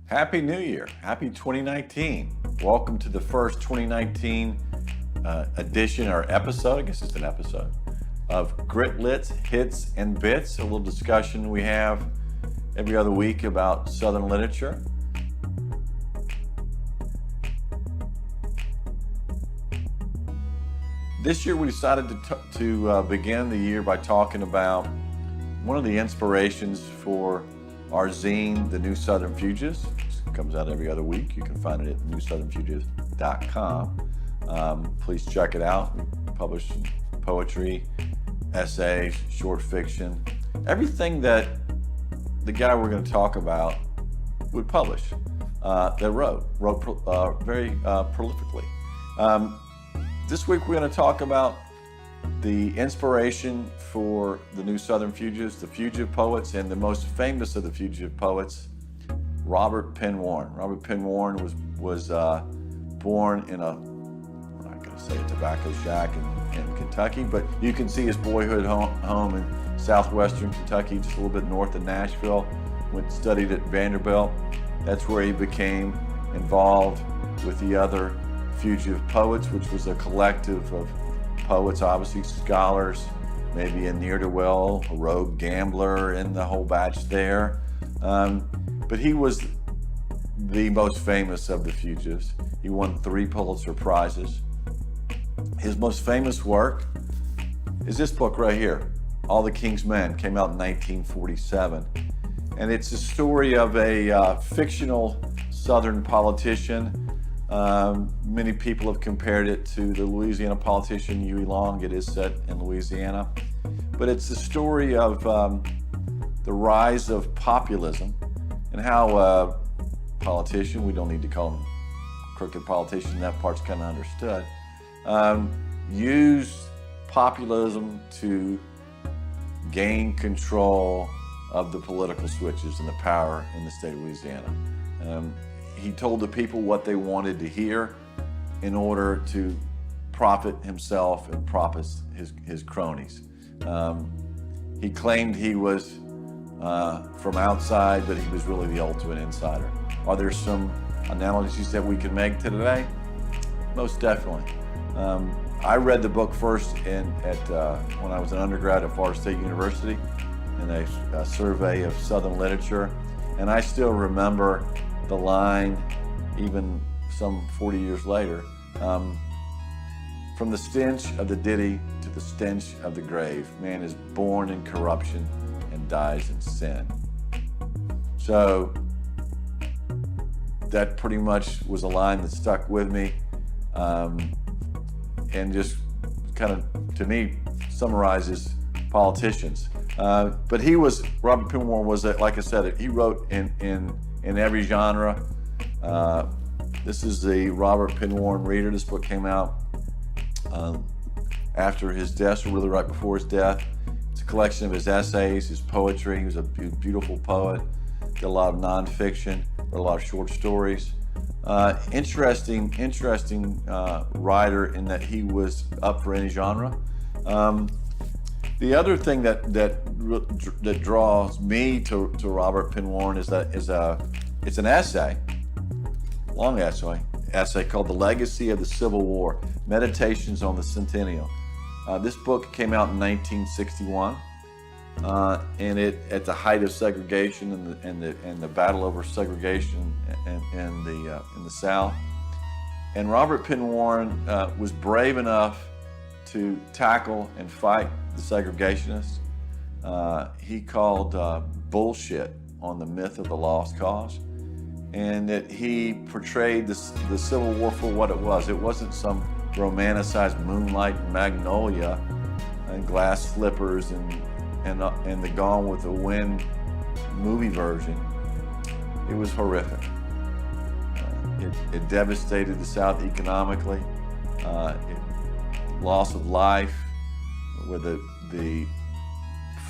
Happy New Year. Happy 2019. Welcome to the first 2019 edition or episode, I guess it's an episode, of Gritlets, Hits, and Bits, a little discussion we have every other week about Southern literature. This year we decided to begin the year by talking about one of the inspirations for our zine, The New Southern Fugitives. It comes out every other week. You can find it at newsouthernfugitives.com. Please check it out. We publish poetry, essays, short fiction, everything that the guy we're going to talk about would publish, that wrote very prolifically. This week we're going to talk about the inspiration for the New Southern Fugitives, the Fugitive poets, and the most famous of the Fugitive poets, Robert Penn Warren. Robert Penn Warren was born in I'm not going to say a tobacco shack in Kentucky, but you can see his boyhood home in southwestern Kentucky, just a little bit north of Nashville. Studied at Vanderbilt. That's where he became involved with the other Fugitive poets, which was a collective of poets, obviously scholars, maybe a ne'er-do-well, a rogue gambler, and the whole batch there. But he was the most famous of the Fugitives. He won 3 Pulitzer Prizes. His most famous work is this book right here, All the King's Men, came out in 1947. And it's a story of a fictional Southern politician. Many people have compared it to the Louisiana politician Huey Long. It is set in Louisiana. But it's the story of the rise of populism and how a politician, we don't need to call him crooked politician, that part's kind of understood, used populism to gain control of the political switches and the power in the state of Louisiana. He told the people what they wanted to hear in order to profit himself and profit his cronies. He claimed he was from outside, but he was really the ultimate insider. Are there some analogies that we can make to today? Most definitely. I read the book first when I was an undergrad at Florida State University in a survey of Southern literature, and I still remember the line, even some 40 years later, from the stench of the ditty to the stench of the grave, man is born in corruption and dies in sin. So that pretty much was a line that stuck with me, and just kind of, to me, summarizes politicians. But Robert Penn Warren was, like I said, he wrote in every genre. This is the Robert Penn Warren Reader. This book came out after his death, or really right before his death. It's a collection of his essays, his poetry. He was a beautiful poet. Did a lot of nonfiction, wrote a lot of short stories. Interesting writer in that he was up for any genre. The other thing that draws me to Robert Penn Warren is it's an essay, long essay called The Legacy of the Civil War, Meditations on the Centennial. This book came out in 1961, and it at the height of segregation and the battle over segregation in the South. And Robert Penn Warren was brave enough to tackle and fight the segregationists. He called bullshit on the myth of the lost cause, and that he portrayed the Civil War for what it was. It wasn't some romanticized Moonlight and Magnolia and glass slippers and the Gone with the Wind movie version. It was horrific. It devastated the South economically. Loss of life, where the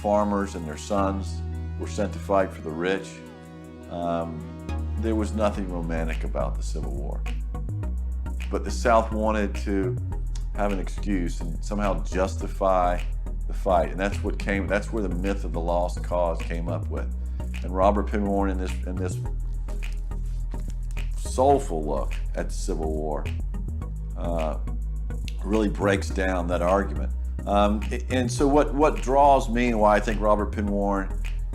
farmers and their sons were sent to fight for the rich. There was nothing romantic about the Civil War. But the South wanted to have an excuse and somehow justify the fight. And that's where the myth of the lost cause came up with. And Robert Penn Warren in this soulful look at the Civil War. Really breaks down that argument. And so what draws me and why I think Robert Penn Warren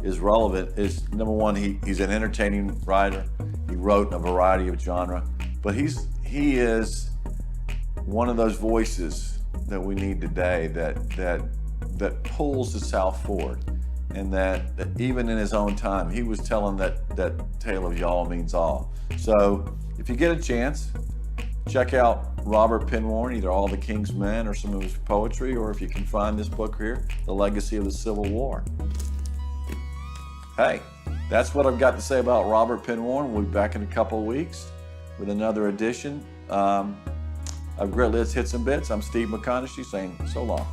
is relevant is, number one, he's an entertaining writer. He wrote in a variety of genre, but he is one of those voices that we need today that pulls the South forward, and that even in his own time, he was telling that tale of y'all means all. So if you get a chance, check out Robert Penn Warren, either All the King's Men or some of his poetry, or if you can find this book here, The Legacy of the Civil War. Hey, that's what I've got to say about Robert Penn Warren. We'll be back in a couple of weeks with another edition of Great Hits and Bits. I'm Steve McCondichie saying so long.